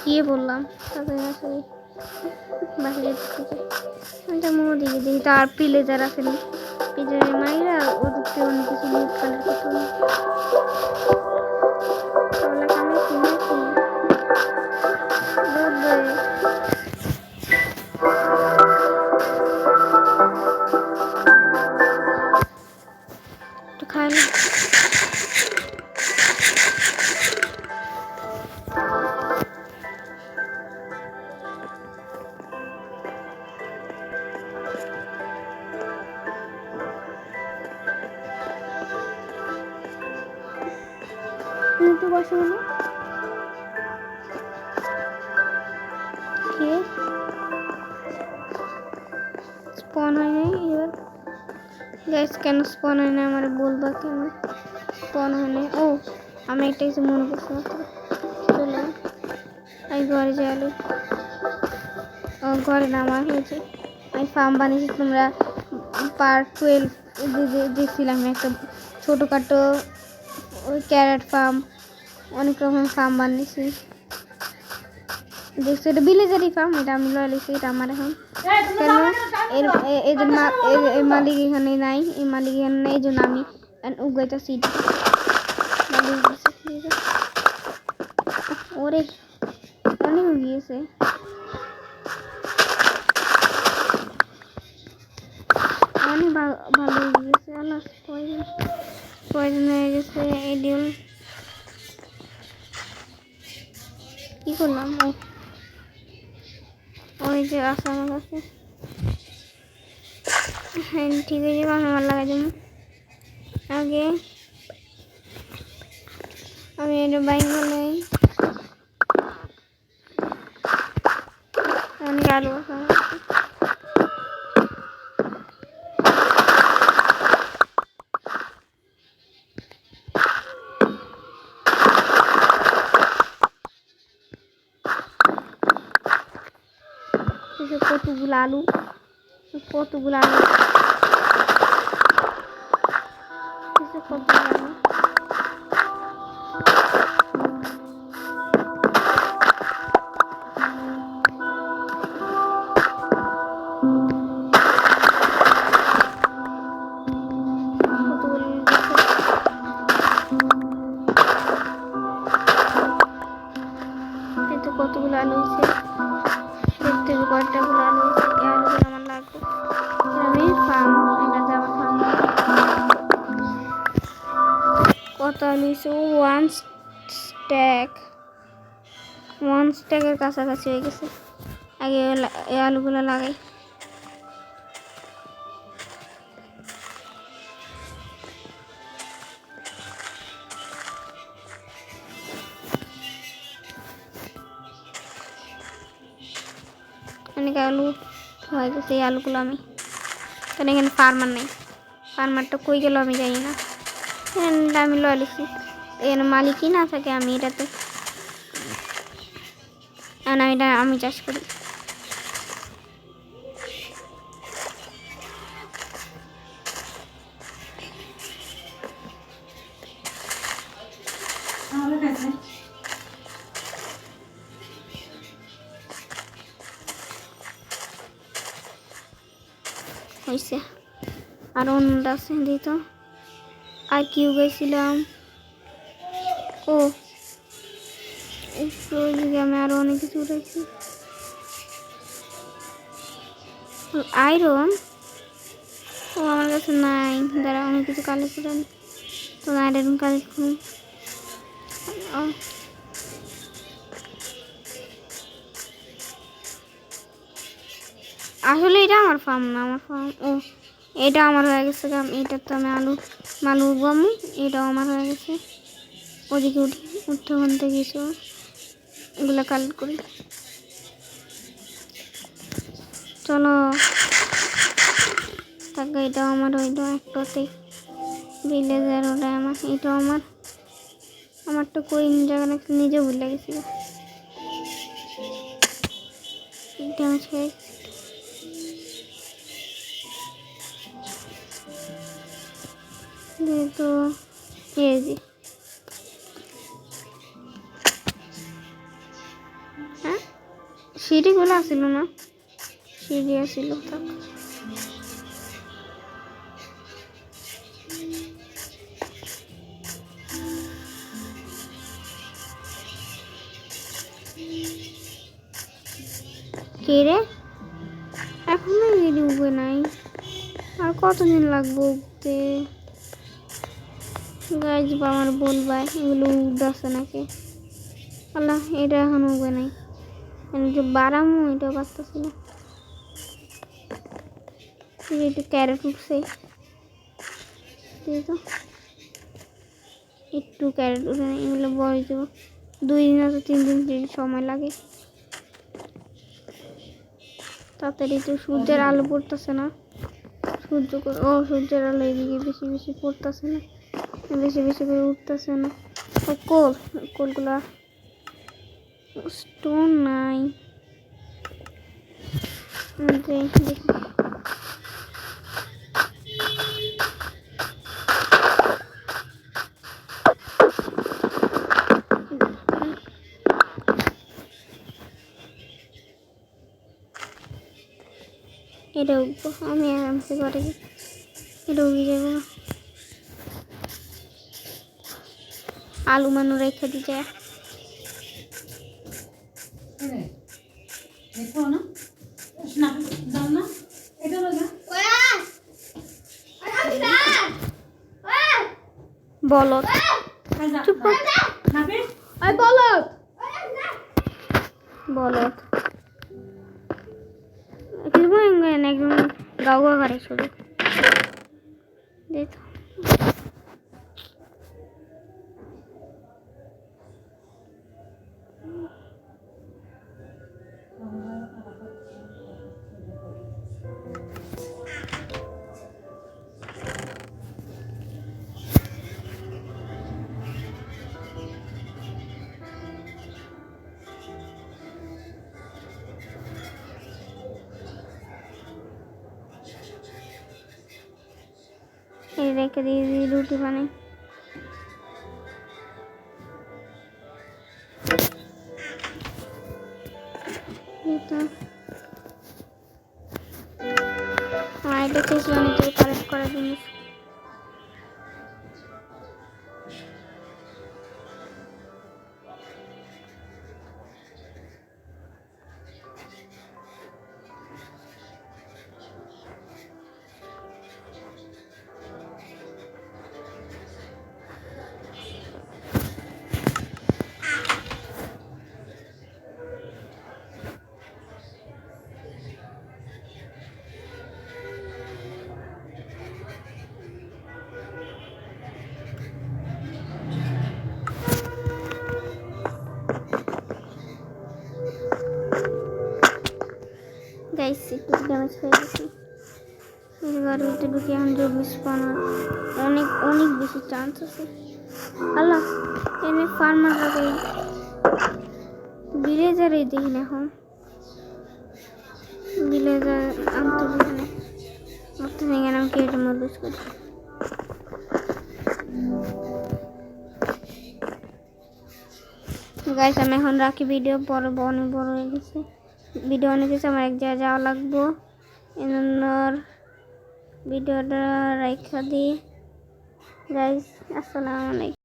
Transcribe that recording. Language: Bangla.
গিয়ে বললাম তাদের আসলে বাহিরে থেকে এটা মোড় দিকে দেখি তার প্লেজার আসেনি প্লেজারের মাইরা ওদিকে অনেক কিছু লুট কালের কথা খাইলে একটু বসে হলো কে স্পন হয় নাই এবার গ্যাস কেন স্পন হয় না আমার বলবা কেন স্পন হয় নাই ও আমি একটা কিছু মনে করছি মাত্র চলো আমি ঘরে যাই ও ঘরে নামা হয়েছে আমি ফার্ম বানিয়েছি তোমরা পার্ট 12 দেখছিলাম একটা ছোটোখাটো ওই ক্যারেট ফার্ম অনেক রকমের ফার্ম বানিয়েছি দেখছি এটা ভিলেজারি ফার্ম এটা আমি লয়েছি এটা আমার এখন কেন এদের মালিক এখানে নাই এই মালিক এখানে নেই এই জন্য আমি উগাইটা সিট ওরে অনেক গিয়েছে অনেক ভালো হয়ে গেছে আল্লাহ পয়জন হয়ে গেছে এডিউল কি করলাম ওই যে আসে আমার কাছে হ্যাঁ ঠিক হয়ে যাবে আমি আমার লাগাই দেবো আগে আমি এটা বাইক বানাই অনেক আলু আছে কতগুলো আলু কতগুলো আলু কতগুলো আলু হয়েছে দেখতে কয়েকটাগুলো আলু হয়েছে এই আলুগুলো আমার লাগবে আমি ফার্ম এটা যাওয়ার ফার্ম কত আলু হয়েছে ওয়ান স্ট্যাকের কাছাকাছি হয়ে গেছে আগে এই আলুগুলো লাগাই অনেক আলু হয়ে গেছে এই আলুগুলো আমি কারণ এখানে ফার্মার নেই ফার্মারটা কই গেল আমি জানি না আমি লয়ে লিখছি এখানে মালিকই না থাকে আমি এটাতে আমি চাষ করি হয়েছে আর অন্যটা আছে দিত আর কি উগাইছিলাম ও আমি আরো অনেক কিছু উঠাইছি আয়রন ও আমার কাছে নাই দাঁড়া অনেক কিছু কালেক্ট করে আনি তো আয়রন কালেক্ট করুন আসলে এটা আমার ফার্ম না আমার ফার্ম ও এটা আমার হয়ে গেছে এটা তো আমি মালু উগামু এটাও আমার হয়ে গেছে ওদিকে উঠতে ওখানতে গেছো এগুলো কালেক্ট করি চলো তাকে এটাও আমার ওইটাও একটাতে ভিলেজের ওটা আমার এটাও আমার তো কই জায়গা নিজে ভুলে গেছি যেহেতু এই যে হ্যাঁ সিঁড়িগুলো আসিল না, সিঁড়ি আসিল থাক। কে রে এখনো এটি উঠবে নাই, আর কতদিন লাগবে উঠতে? গাইজ আমার বলবা এগুলো উঠতেছে নাকি? আল্লাহ এটা এখন উঠবে নাই, যে বাড়ামো এটাও পারতেছি না। একটু ক্যারেট উঠছে, তো একটু ক্যারেট উঠে নেই, এগুলো বয়স দেবো 2 দিন আছে, 3 দিন সময় লাগে। তাড়াতাড়ি তো সূর্যের আলো পড়তেছে না, সূর্যের আলো এদিকে বেশি বেশি পড়তেছে না, বেশি বেশি করে উঠতেছে না। ও কোলগুলা স্টোন নাই, দেখি এটা উঠবো আমি আরামসে করে, এটা উঠে যাবো। আলু মানু রেখে দি যায় বলত, চুপ কর বলত বলত একদম গাও গাও করে শুধু দেখ। এই রেখে দিয়ে রুটি বানাই। এটা চেষ্টা কালেক্ট করার জিনিস। গাইস একটু ড্যামেজ হয়ে গেছে, এবার উঠে ঢুকে এখন জমি স্পনার অনেক অনেক বেশি চান্স আছে। আল্লাহ এনে ফার্মাররা ভিলেজারই দেখি না, এখন ভিলেজার আনতে যেখানে মরতে ভেঙে নাম কি এটা মজবুত করি। গাইস আমি এখন রাখি, ভিডিও অনেক বড় হয়ে গেছে, ভিডিও অনেক কিছু আমার এক জায়গায় যাওয়া লাগবো, এজন্য ভিডিওটা রাখা দিই। গাইস আসসালামু আলাইকুম।